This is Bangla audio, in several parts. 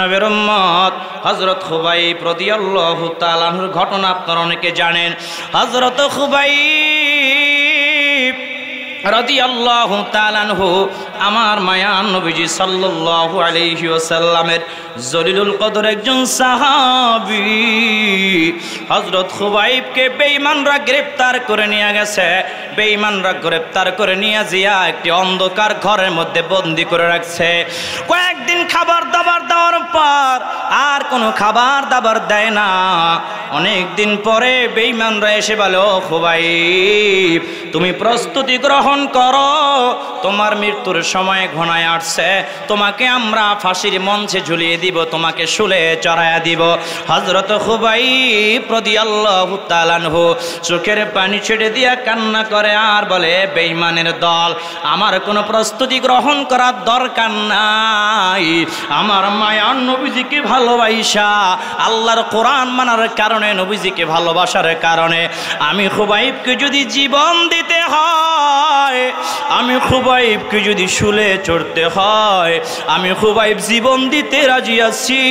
নবীর উম্মত হযরত খুবাইব রাদিয়াল্লাহু তাআলা আনহুর ঘটনা আপনারা অনেকে জানেন। হযরত খুবাইব রাদিয়াল্লাহু তাআলা আনহু আমার মায়ার নবীজি সাল্লাল্লাহু আলাইহি ওয়াসাল্লামের জলিলুল কদর একজন সাহাবী। হযরত খুবাইবকে বেঈমানরা গ্রেফতার করে নিয়ে গেছে। বেঈমানরা গ্রেফতার করে নিয়ে জিয়া একটি অন্ধকার ঘরের মধ্যে বন্দী করে রাখছে। কয়েকদিন খাবার দাবার দেওয়ার পর আর কোনো খাবার দাবার দেয় না। অনেক দিন পরে বেঈমানরা এসে বলে, ও খুবাইব, তুমি প্রস্তুতি গ্রহণ করো, তোমার মৃত্যুর সময় ঘনায় আসছে, তোমাকে আমরা ফাঁসির মঞ্চে ঝুলিয়ে দিব, তোমাকে শুলে চড়াইয়া দিব। হযরত খুবাইব রাদিয়াল্লাহু তাআলা আনহু চোখের পানি ছেড়ে দিয়া কান্না করে আর বলে, বেঈমানের দল, আমার কোনো প্রস্তুতি গ্রহণ করার দরকার নাই। আমার মায়ার নবীজিকে ভালোবাসা, আল্লাহর কোরআন মানার কারণে, নবীজিকে ভালোবাসার কারণে আমি খুবাইবকে যদি জীবন দিতে হয়, আমি খুবাইবকে যদি শুলে চড়তে হয়, আমি খুবাইব জীবন দিতে রাজি আছি।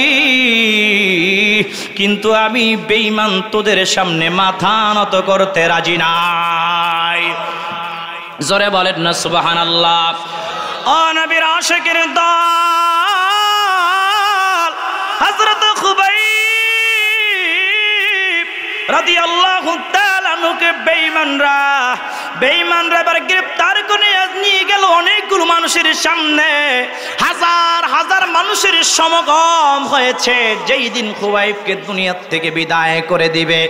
কিন্তু আমি বেঈমান তোদের সামনে মাথা নত করতে রাজি নাই। জোরে বলেন না সুবহানাল্লাহ। ও নবীর আশিকের দল, হযরত খুবাইব রাদিয়াল্লাহু তাআলা আনহুকে বেঈমানরা এবার গ্রেফতার করে নিয়ে গেল অনেকগুলো মানুষের সামনে। হাজার হাজার মানুষের সমাগম হয়েছে। যেই দিন খুবাইবকে দুনিয়া থেকে বিদায় করে দিবে,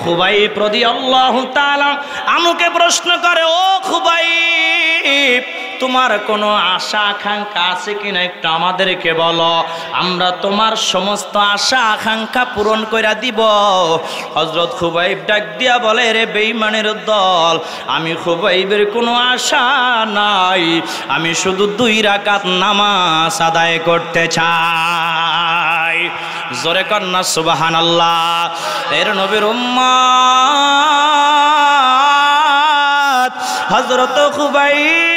খুবাইব রাদিয়াল্লাহু তাআলা আনহুকে প্রশ্ন করে, ও খুবাইব, তোমার কোনো আশা আকাঙ্ক্ষা আছে কিনা একটু আমাদেরকে বলো, আমরা তোমার সমস্ত আশা আকাঙ্ক্ষা পূরণ করে দিব। হযরত খুবাইব ডাক দিয়া বলে, রে বেঈমানের দল, আমি খুবাইবের কোনো আশা নাই, আমি শুধু 2 রাকাত নামাজ আদায় করতে চাই। জোরে কন্না সুবহানাল্লাহ। এর নবীর উম্মত হযরত খুবাইব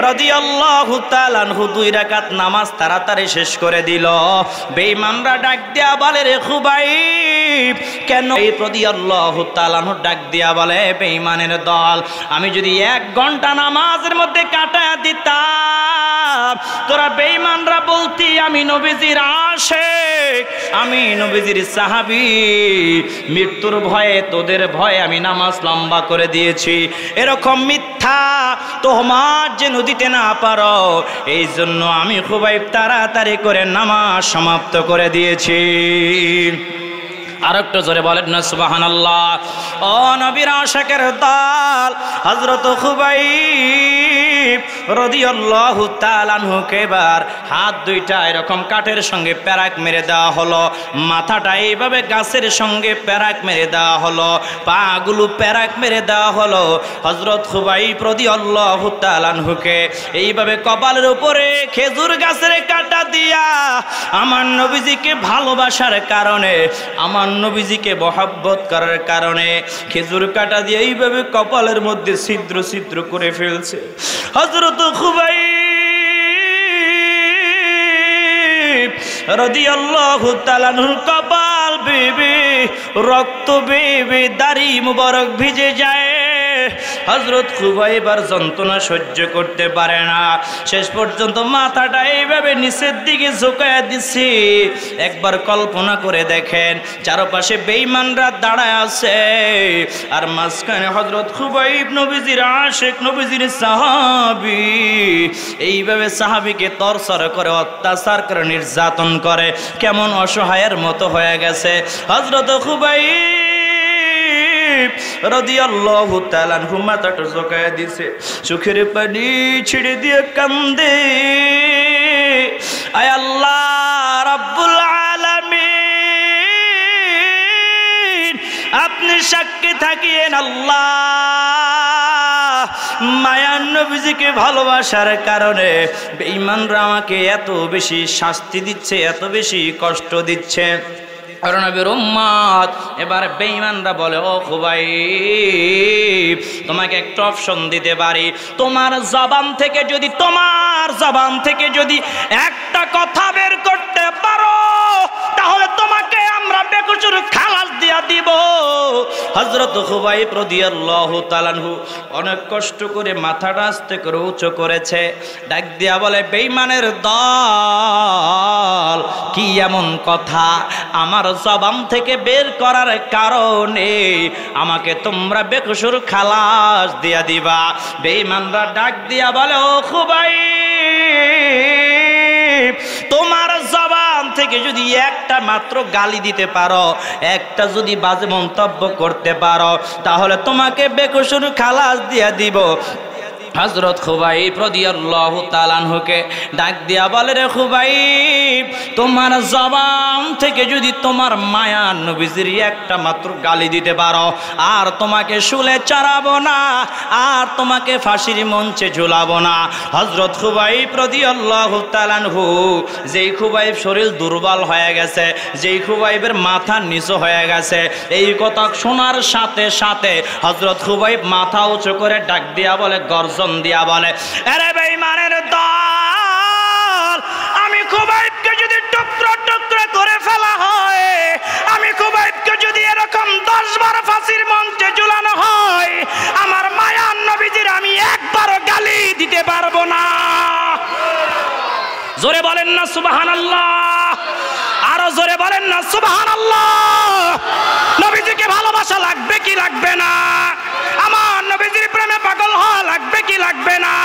রাদিয়াল্লাহু তাআলা আনহু 2 রাকাত নামাজ তাড়াতাড়ি শেষ করে দিল। বেঈমানরা ডাক দিয়া বলে, রে খুবাইব, কেন? রাদিয়াল্লাহু তাআলা আনহু ডাক দিয়া বলে, বেঈমানের দল, আমি যদি 1 ঘন্টা নামাজের মধ্যে কাটায়া দিতাম, তোরা বেঈমানরা বলতি আমি নবীজির আশিক, আমি নবীজির সাহাবী, মৃত্যুর ভয়ে, তোদের ভয়ে আমি নামাজ লম্বা করে দিয়েছি। এরকম মিথ্যা তোহমাত যেন দিতে না পারো, এই জন্য আমি খুবাইব তাড়াতাড়ি করে নামাজ সমাপ্ত করে দিয়েছি। আর একটু জোরে বলেন না সুবহানাল্লাহ। ও নবীর আশিকের দল, হযরত খুবাইব রাদিয়াল্লাহু তাআলা আনহুকে এবার হাত 2টা এরকম কাঠের সঙ্গে প্যারাক মেরে দেওয়া হলো, মাথাটা এইভাবে গাছের সঙ্গে প্যারাক মেরে দেওয়া হলো, পাগুলো প্যারাক মেরে দেওয়া হলো। হযরত খুবাইব রাদিয়াল্লাহু তাআলা আনহুকে এইভাবে কপালের উপরে খেজুর গাছের কাঁটা দিয়া আমার নবীজিকে ভালোবাসার কারণে, আমার নবীজিকে মহব্বত করার কারণে খেজুর কাঁটা দিয়ে এইভাবে কপালের মধ্যে ছিদ্র ছিদ্র করে ফেলছে। হযরত খুবাইব রাদিয়াল্লাহু তাআলা আনহুর কপাল বেবে, রক্ত বেবে, দাড়ি মুবারক ভিজে যায়। হযরত খুবাইব আর যন্ত্রণা সহ্য করতে পারে না, শেষ পর্যন্ত মাথাটা এইভাবে নিচের দিকে ঝুঁকায়া দিচ্ছে। একবার কল্পনা করে দেখেন, চারপাশে বেঈমানরা দাঁড়ায় আছে, আর মাঝখানে হযরত খুবাইব নবীজির আশিক, নবীজির সাহাবী, এইভাবে সাহাবীকে তরসর করে, অত্যাচার করে, নির্যাতন করে, কেমন অসহায়ের মতো হয়ে গেছে। হযরত খুবাইব রাদিয়াল্লাহু তাআলা আনহু মাথাটা ঝুঁকায়া দিছে, চোখের পানি ছেড়ে দিয়ে কান্দে, আয় আল্লাহ রাব্বুল আলামিন, আপনি সাক্ষী থাকিয়েন আল্লাহ, মায়ার নবীজিকে ভালোবাসার কারণে বেঈমানরা আমাকে এত বেশি শাস্তি দিচ্ছে, এত বেশি কষ্ট দিচ্ছে। আর নবীর উম্মত এবার বেঈমানরা বলে, ও খুবাইব, তোমাকে একটা অপশন দিতে পারি, তোমার জবান থেকে যদি একটা হযরত খুবাইব রাদিয়াল্লাহু তাআলা আনহু অনেক কষ্ট করে মাথাটা আস্তে করে উঁচু করেছে, ডাক দিয়া বলে, বেঈমানের দল, কি এমন কথা আমার জবান থেকে বের করার কারণে আমাকে তোমরা বেকসুর খালাস দিয়া দিবা? বেঈমানরা ডাক দিয়া বলে, ও খুবাইব, তোমার জবান থেকে যদি একটা মাত্র গালি দিতে পারো, একটা যদি বাজে মন্তব্য করতে পারো, তাহলে তোমাকে বেকসুর খালাস দিয়া দিব। হযরত খুবাইব রাদিয়াল্লাহু তাআলা আনহুকে ডাক দিয়া বলে, রে খুবাইব, তোমার জবান থেকে যদি তোমার মায়ার নবীজির একটা মাত্র গালি দিতে পারো, আর তোমাকে শুলে চড়াবো না, আর তোমাকে ফাঁসির মঞ্চে ঝুলাবো না। হযরত খুবাইব রাদিয়াল্লাহু তাআলা আনহু, যেই খুবাইব শরীর দুর্বল হয়ে গেছে, যেই খুবাইবের মাথা নিচু হয়ে গেছে, এই কথা শোনার সাথে সাথে হযরত খুবাইব মাথা উঁচু করে ডাক দিয়া বলে, গর্জন দিয়া বলে, আরে বেঈমানের দল, আমি খুবাইবকে যদি টুকরো টুকরো করে ফেলা হয়, আমি খুবাইবকে যদি এরকম 10 বার ফাঁসির মঞ্চে ঝুলানো হয়, আমার মায়ার নবীজির আমি একবারও গালি দিতে পারবো না। জোরে বলেন না সুবহানাল্লাহ, আরো জোরে বলেন না সুবহানাল্লাহ। নবীজিকে ভালোবাসা লাগবে কি লাগবে না? আমার নবীজির প্রেমে পাগল হওয়া লাগবে কি লাগবে না?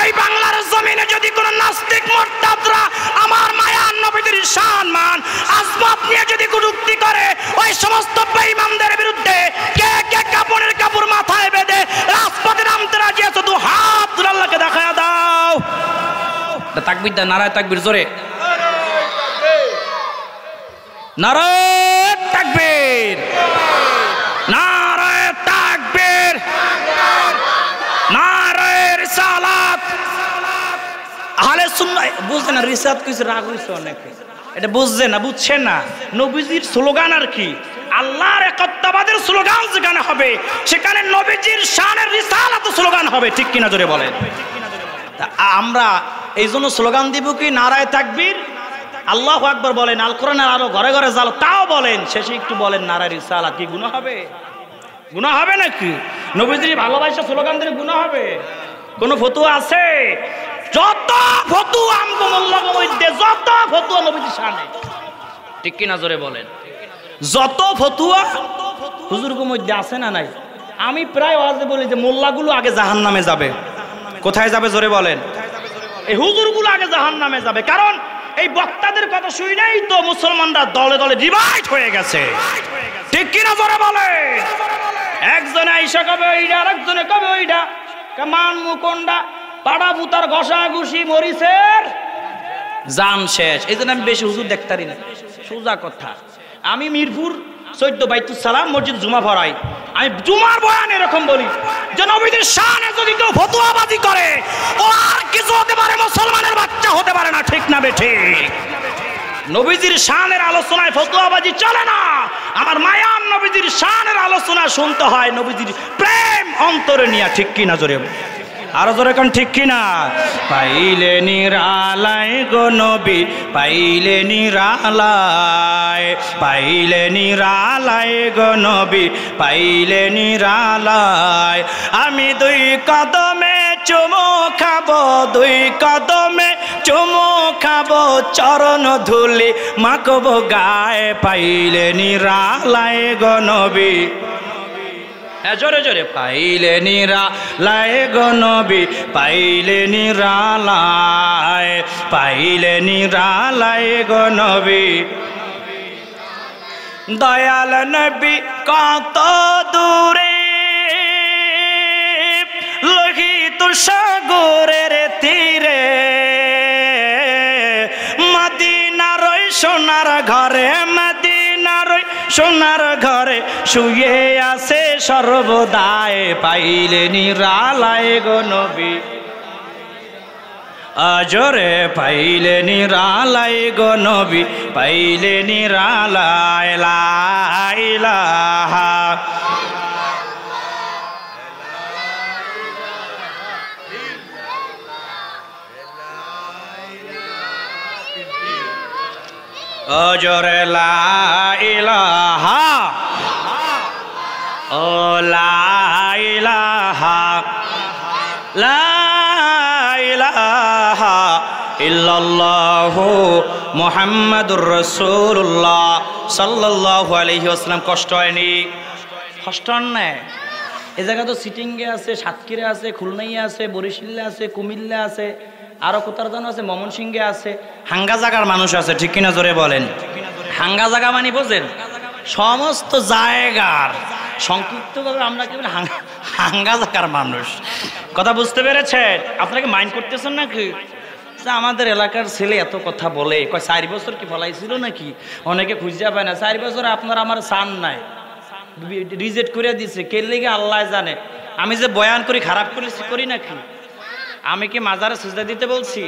এই বাংলার জমিনে যদি কোন নাস্তিক মুরতাদরা আমার মায়ার নবীজির সম্মান আসবাব নিয়ে যদি কটূক্তি করে, ওই সমস্ত বেঈমানদের বিরুদ্ধে কে কে কাপড়ের কাপড় মাথায় বেঁধে রাজপথে নামতে রাজি আছো? দু হাত তুলে আল্লাহকে দেখায়া দাও। তাকবীর দা, নারায়ে তাকবীর, জোরে নারায়ে তাকবীর, নারায়ে তাকবীর, নারায়ে রিসালাত। আহলে সুন্নাহ বুঝছেন না, রিসালাত কইছে, রাগ হইছে অনেকে, এটা বুঝছেন না, বুঝছেন না। নবীজির স্লোগান আর কি? আল্লাহর একত্ববাদের স্লোগান যেখানে হবে, সেখানে নবীজির শানের রিসালাত স্লোগান হবে, ঠিক কিনা জোরে বলেন? আমরা এই জন্য স্লোগান দিব কি, নারায়ে তাকবীর, আল্লাহু আকবার বলেন, আল কোরআনের আরো ঘরে ঘরে জাল, তাও বলেন, শেষে একটু বলেন নারায়ে রিসালাত। কি গুনাহ হবে? গুনাহ হবে নাকি? নবীজির ভালোবাসা স্লোগান দিলে গুনাহ হবে? কোন ফতোয়া আছে? যত ফতোয়া আমগো মোল্লাগো মধ্যে, যত ফতোয়া নবীজির শানে, ঠিক কিনা জোরে বলেন? যত ফতোয়া হুজুরগো মধ্যে আছে না নাই? আমি প্রায় ওয়াজে বলি যে মোল্লাগুলো আগে জাহান্নামে যাবে। কোথায় যাবে জোরে বলেন? এই হুজুরগুলো আগে জাহান্নামে যাবে, কারণ এই বক্তাদের কথা শুই নাই তো মুসলমানরা দলে দলে ডিভাইড হয়ে গেছে, ঠিক কিনা জোরে বলে? একজনে আইসা কবে ওইটা, আরেকজনে কবে ওইটা, মান মুকন্ডা পাড়া বুতার ঘষা ঘুষি মরিচের জান শেষ। এই জন্য আমি বেশি হুজুর দেখতারি না, সোজা কথা। আমি মিরপুর 14 বাইতুস সালাম মসজিদ জুমা পড়াই, আমি জুমার বয়ান এরকম বলি যে নবীদের শানে যদি কেউ ফতোয়াবাজি করে, ও আর কিছু হতে পারে, মুসলমানের বাচ্চা হতে পারে না, ঠিক না বেঠিক? নবীজির শানের আলোচনায় ফতোয়াবাজি চলে না। আমার মায়ার নবীজির শানের আলোচনা শুনতে হয় নবীজির প্রেম অন্তরে নিয়ে, ঠিক কিনা জোরে? আরো জোরে কোন ঠিক কিনা? পাইলে নিরালায় গো নবী, পাইলে নিরালায়, পাইলে নিরালায় গো নবী, পাইলে নিরালায়। আমি 2 কদমে চুমু খাবো, 2 কদমে চুমু খাবো, চরণ ধুলি মাখবো গায়ে, পাইলে নিরালায় গো নবী। জোরে জোরে, পাইলে নিরালায় গো নবী, পাইলে নিরালায়, পাইলে নিরালায় গো নবী। দয়াল নবী কত দূরে, লোহিত সাগরের তীরে, মদিনার সোনার ঘরে, মদিনার সোনার ঘরে শুয়ে আছে সর্বদায়, পাইলে নিরালায় গো নবী। আজরে পাইলে নিরালায় গো নবী, পাইলে নিরালায়। লা ইলাহা আজরে লা ইলাহা ও লা ইলাহা লা ইলাহা ইল্লাল্লাহু মুহাম্মাদুর রাসূলুল্লাহ সাল্লাল্লাহু আলাইহি ওয়াসাল্লাম। কষ্ট হয়নি? কষ্ট হন না? এ জায়গা তো সিটিংয়ে আছে, সাতক্ষীরা আছে, খুলনাইয়া আছে, বরিশালে আছে, কুমিল্লা আছে, আরো কোথার জন্য আছে, ময়মনসিংহে আছে, হাঙ্গা জায়গার মানুষ আছে, ঠিক কিনা জোরে বলেন। হাঙ্গা জায়গা মানে বোঝেন? সমস্ত জায়গার সংক্ষিপ্তভাবে আমরা কি বলি, হাঙ্গা জায়গার মানুষ। কথা বুঝতে পেরেছেন? আপনাকে মাইন্ড করতেছেন নাকি? আমাদের এলাকার ছেলে এত কথা বলে, কয় 4 বছর কি ফলাইছিল নাকি? অনেকে খুঁজে পায় না। 4 বছর আপনার আমার সান নাই, রিজেক্ট করে দিছে। কে লেগে আল্লাহ জানে। আমি যে বয়ান করি খারাপ করি নাকি? আমি কি মাজারে সিজদা দিতে বলছি?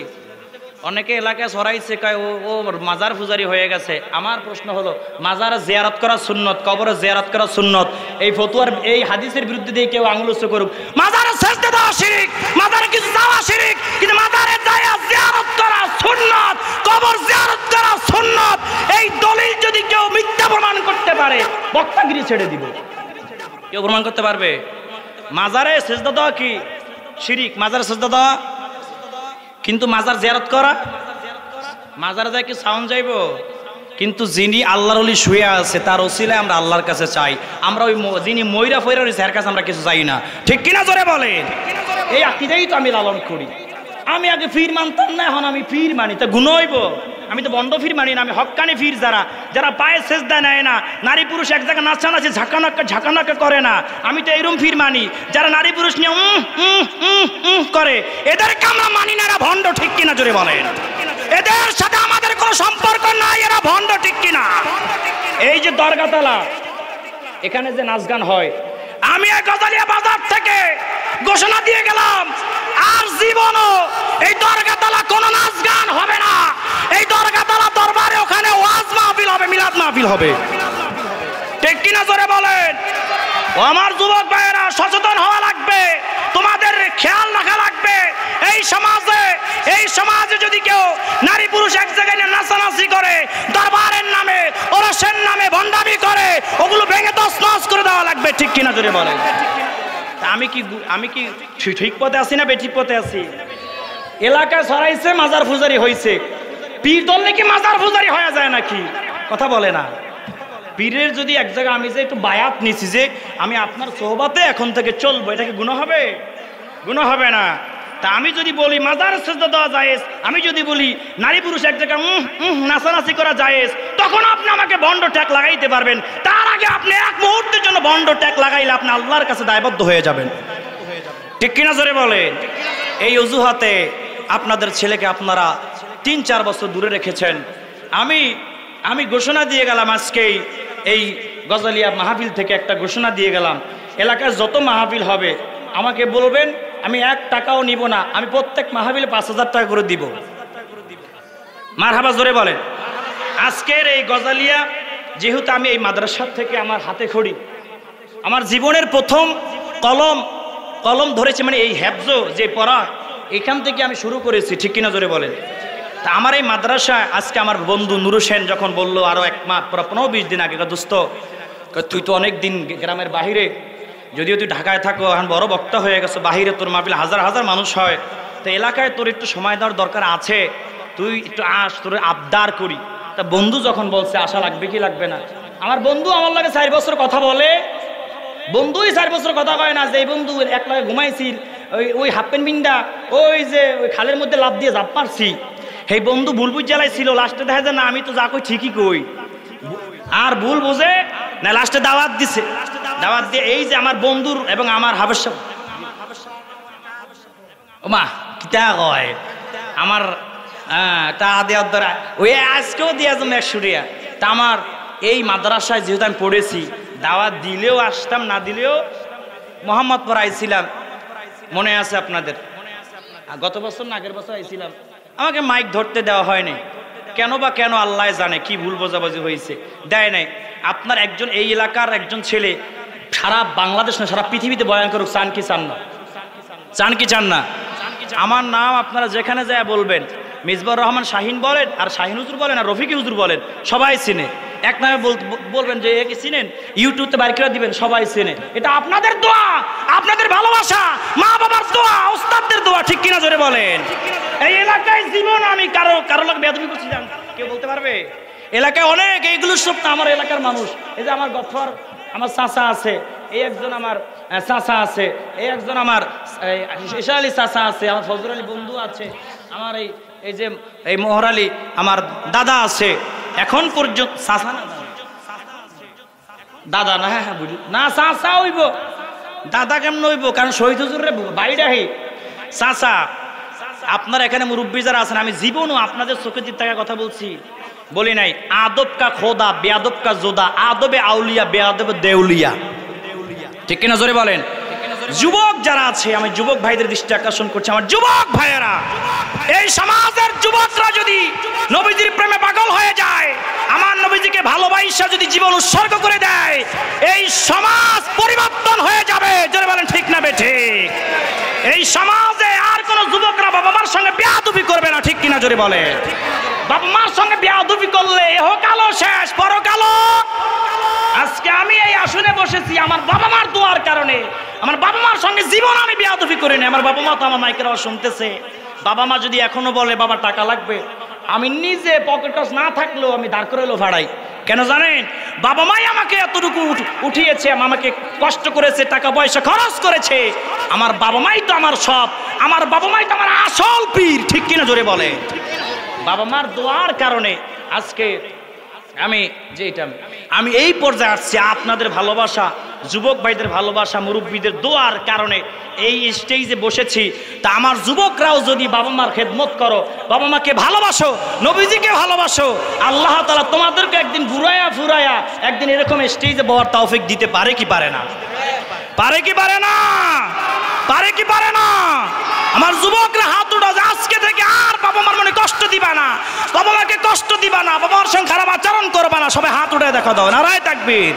অনেকে এলাকায় ছড়াইছে, কয় ও মাজার পূজারি হয়ে গেছে। আমার প্রশ্ন হলো, মাজারে জিয়ারত করা সুন্নত, কবরে জিয়ারত করা সুন্নত। এই ফতোয়ার এই হাদিসের বিরুদ্ধে দিয়ে কেউ আঙুল উঁচু করুক, মাজারে সিজদা দেওয়া শিরক, মাজারে কিছু যাওয়া শিরক, কিন্তু মাজারে যায়া জিয়ারত করা সুন্নত, কবর জিয়ারত করা সুন্নত, এই দলিল যদি কেউ মিথ্যা প্রমাণ করতে পারে, বক্তাগিরি ছেড়ে দিব। কেউ প্রমাণ করতে পারবে? মাজারে সিজদা দেওয়া কি শিরক? মাজারে সিজদা দেওয়া। কিন্তু মাজার জিয়ারত করা, মাজারে যায় কি সাউন্ড যাইব? কিন্তু যিনি আল্লাহর ওলি শুয়ে আছে তার ওসিলায় আমরা আল্লাহর কাছে চাই। আমরা ওই যিনি ময়রা ফয়রা রয়েছে এর কাছে আমরা কিছু চাই না, ঠিক কিনা জোরে বলেন? এই আকীদাই তো আমি লালন করি। আমি আগে ফির মানতাম না, এখন আমি ফির মানি। তা গুণ হইব? আমি তো বন্ড ফির মানি না, আমি হক্কানি ফির। যারা পায়ে সেজদা নেয় না, নারী পুরুষ এক জায়গায় নাচানাচি ঝাঁকানাক্কা করে না, আমি তো এরম ফির মানি। যারা নারী পুরুষ নিয়ে করে, এদেরকে আমরা মানি না, এরা ভণ্ড, ঠিক কিনা জোরে বলেন? এদের সাথে আমাদের কোনো সম্পর্ক নাই, এরা ভণ্ড, ঠিক কিনা? এই যে দরগাতলা, এখানে যে নাচ গান হয়, আমি এই গজালিয়া বাজার থেকে ঘোষণা দিয়ে গেলাম, আর জীবনও এই দরগাতলা কোনো নাচ গান হবে না। এই দরগাতলা দরবারে ওখানে ওয়াজ মাহফিল হবে, মিলাদ মাহফিল হবে, ঠিক কিনা জোরে বলেন? ও আমার যুবক ভাইয়েরা, সচেতন হওয়া লাগবে, তোমাদের খেয়াল রাখা লাগবে। এই সমাজে যদি কেউ নারী পুরুষ এক জায়গায় নাচানাচি করে, দরবারের নামে, ওরসের নামে ভণ্ডামি করে, ওগুলো ভেঙে তছনছ করে দেওয়া লাগবে, ঠিক কিনা জোরে বলেন? আমি কি ঠিক পথে আছি না বেঠিক পথে আছি? এলাকায় ছড়াইছে মাজার পূজারি হয়েছে, পীর ধরলে কি মাজার পূজারি হয়ে যায় নাকি? কথা বলে না। পীরের যদি এক জায়গায় আমি যে একটু বায়াত নিছি যে আমি আপনার সোহবাতে এখন থেকে চলবো, এটা কি গুনাহ হবে? গুনাহ হবে না। তা আমি যদি বলি মাজার সিজদা দেওয়া জায়েজ, আমি যদি বলি নারী পুরুষ এক জায়গায় নাচানাচি করা জায়েজ, তখন আপনি আমাকে বন্ড ট্যাগ লাগাইতে পারবেন। তার আগে আপনি এক মুহূর্তের জন্য বন্ড ট্যাগ লাগাইলে আপনি আল্লাহর কাছে দায়বদ্ধ হয়ে যাবেন, ঠিক কিনা জোরে বলেন? এই অজুহাতে আপনাদের ছেলেকে আপনারা 3-4 বছর দূরে রেখেছেন। আমি ঘোষণা দিয়ে গেলাম আজকেই এই গজালিয়া মাহফিল থেকে একটা ঘোষণা দিয়ে গেলাম, এলাকায় যত মাহফিল হবে আমাকে বলবেন, আমি 1 টাকাও নিব না, আমি প্রত্যেক মাহফিলে 5,000 টাকা করে দিব। মারহাবা জোরে বলেন। আজকের এই গজালিয়া, যেহেতু আমি এই মাদ্রাসার থেকে আমার হাতে খড়ি, আমার জীবনের প্রথম কলম ধরেছি, মানে এই হেফজ যে পড়া, এখান থেকে আমি শুরু করেছি, ঠিক কিনা জোরে বলেন? তা আমার এই মাদ্রাসায় আজকে আমার বন্ধু নুর হোসেন যখন বললো আরো 1 মাস 15-20 দিন আগে, দোস্ত তুই তো অনেক দিন গ্রামের বাহিরে, যদিও তুই ঢাকায় থাকো, এখন বড় বক্তা হয়ে গেছো, বাহিরে তোর মাহফিল হাজার হাজার মানুষ হয়, তো এলাকায় তোর একটু সময় দেওয়ার দরকার আছে, তুই একটু আস, তোর আবদার করি। তা বন্ধু যখন বলছে আসা লাগবে কি লাগবে না, আমার বন্ধু আমার লাগে 4 বছর কথা বলে, বন্ধুই 4 বছর কথা কয় না। যে বন্ধু এক লাগে ঘুমাইছিল, ওই হাফ প্যান্ট বিন্দা, ওই যে ওই খালের মধ্যে লাফ দিয়ে জাপ মারছি, সেই বন্ধু ভুল বুঝ জ্বালাইছিল, লাস্টে দেখা যায় না আমি তো যা কই ঠিকই কই, আর ভুল বুঝে না, লাস্টে দাওয়াত দিছে, দাওয়াত দিয়ে এই যে আমার বন্ধুর এবং আমার হাবেশ মা কিতা কয় আমার তা দেওয়ার দ্বারা ওই আজকেও দিয়া যাবো 100 টাকা। তা আমার এই মাদ্রাসায় যেহেতু আমি পড়েছি, দাওয়াত দিলেও আসতাম, না দিলেও মোহাম্মদপুর আইছিলাম, মনে আছে আপনাদের? গত বছর না আগের বছর আইছিলাম, আমাকে মাইক ধরতে দেওয়া হয়নি। কেন আল্লাহ জানে কি ভুল বোঝাবুঝি হয়েছে, দেয় নাই। আপনার একজন এই এলাকার একজন ছেলে সারা বাংলাদেশ না সারা পৃথিবীতে বয়ান করুক, চান কি চান না? চান কি চান না? আমার নাম আপনারা যেখানে যায় বলবেন, মিজবুর রহমান শাহিন বলেন, আর শাহিন হুজুর বলেন, আর রফিকি হুজুর বলেন, সবাই চিনে। এক নামে বলবেন যে একে চিনেন, ইউটিউবতে বাইর করে দিবেন, সবাই চেনে। এটা আপনাদের দোয়া, আপনাদের ভালোবাসা, মা বাবার দোয়া, ওস্তাদদের দোয়া, ঠিক কিনা জোরে বলেন। এই এলাকায় জীবন আমি কারো লোক বেয়াদবি করছি জান, কেউ বলতে পারবে? এলাকায় অনেক এইগুলো সব আমার এলাকার মানুষ। এই যে আমার গফর, আমার চাচা আছে, এই একজন আমার চাচা আছে, এই একজন আমার ঈশা আলী চাচা আছে, আমার ফজর আলী বন্ধু আছে, আমার এই যে এই মোহর আলী আমার দাদা আছে। এখন পর্যন্ত চাচা না দাদা না, হ্যাঁ বুঝলি না, চাচা হইব, দাদা কেমন হইব? কারণ শহীদ হুজুরের বাইরে চাচা। আপনার এখানে মুরব্বী যারা আছেন, আমি জীবনও আপনাদের চোখে দিক থেকে কথা বলছি, বলি নাই আদব কা খোদা বেয়াদব কা জোদা, আদবে আউলিয়া বেয়াদবে দেউলিয়া, ঠিক কিনা জোরে বলেন। যুবক যারা আছে, আমি যুবক ভাইদের দৃষ্টি আকর্ষণ করছি, আমার যুবক ভাইয়েরা, এই সমাজের যুবকরা যদি নবীজির প্রেমে পাগল হয়ে যায়, আমার নবীজিকে ভালোবাসা যদি জীবন উৎসর্গ করে দেয়, এই সমাজ পরিবর্তন হয়ে যাবে। জোরে বলেন ঠিক না বেঠিক? এই সমাজে আর কোন যুবকরা বাবা মার সঙ্গে বেয়াদবি করবে না, ঠিক কিনা জোরে বলে। বাবা মার সঙ্গে বেয়াদবি করলে ইহকালও শেষ, পরকালও। আজকে আমি এই আসনে বসেছি আমার বাবা মার দোয়ার কারণে। আমার বাবা মার সঙ্গে জীবন আমি বেয়াদবি করিনি। আমার বাবা মা তো আমার মাইকের আওয়াজ শুনতেছে। বাবা মা যদি এখনো বলে বাবা টাকা লাগবে, আমি নিজে পকেট টাচ না থাকলেও আমি দাঁড় করে এলো ভাড়াই। কেন জানেন? বাবা মাই আমাকে এতটুকু উঠিয়েছে, আমাকে কষ্ট করেছে, টাকা পয়সা খরচ করেছে। আমার বাবা মাই তো আমার সব, আমার বাবা মাই তো আমার আসল পীর, ঠিক কিনা জোরে বলে। বাবা মার দোয়ার কারণে আজকে আমি এই পর্যায়ে আসছি। আপনাদের ভালোবাসা, যুবক ভাইদের ভালোবাসা, মুরব্বীদের দোয়ার কারণে এই স্টেজে বসেছি। তা আমার যুবকরাও যদি বাবা মার খেদমত করো, বাবা মাকে ভালোবাসো, নবীজিকে ভালোবাসো, আল্লাহ তাআলা তোমাদেরকে একদিন ঘুরায়া ফুরায়া একদিন এরকম স্টেজে বসার তৌফিক দিতে পারে কি পারে না? পারে কি পারে না? পারে কি পারে না? আমার যুবকরা হাত উঠাও, আজকে থেকে আর বাবা মার মনে কষ্ট দিবা না, বাবা মাকে কষ্ট দিবা না, বাবা মার সঙ্গে খারাপ আচরণ করবা না। সবাই হাত উঠে দেখা দাও, নারায়ে তাকবীর।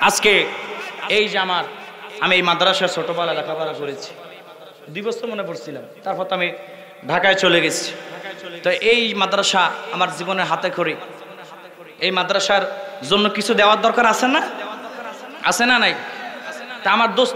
আজকে এই যে আমি এই মাদ্রাসায় ছোটবেলা লেখাপড়া করেছি, 2 বছর মনে পড়ছিলাম, তারপর তো আমি ঢাকায় চলে গেছি। তো এই মাদ্রাসা আমার জীবনের হাতে খড়ি। এই মাদ্রাসার জন্য কিছু দেওয়ার দরকার আছে না? আছে না নাই? তা আমার দোস্ত